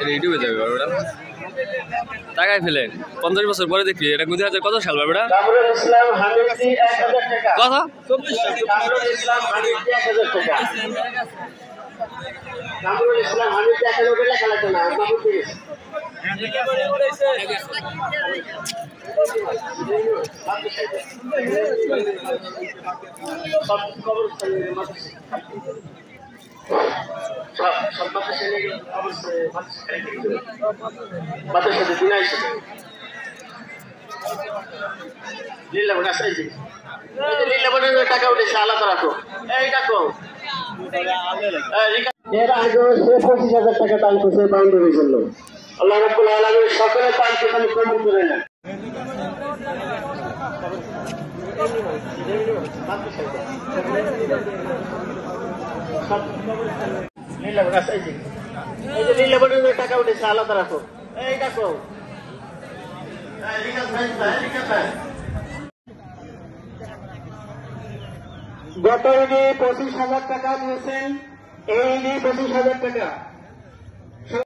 ইউটিউবে যাবে ওটা টাকায় ফেলেন 50 বছর পরে দেখবি এটা 2000 কত সাল বাবা কামরুল ইসলাম হামিদি 1000 টাকা কত কামরুল ইসলাম হামিদি 1000 টাকা কামরুল ইসলাম হামিদি 1000 টাকা লেখা লাগবে না বাবুজি সব কবরস্থানের মাঝে সব বাতাসের অবশ্যই বাতাসের দিন আসে লীলা বড় আছে জি লীলা বড় টাকা উঠেছে আলাদা রাখো এই রাখো এর আগে সে 25,000 টাকা দান করছে বাউন্ডারির জন্য আল্লাহ রাব্বুল আলামিন সকলের দানকে খালি কবুল করে নেন লীলা বড় আছে জি এই যে লীলা বড় টাকা উঠেছে আলাদা রাখো এই রাখো গত ঈদে 25,000 টাকা দিয়েছেন এই ঈদে 25,000 টাকা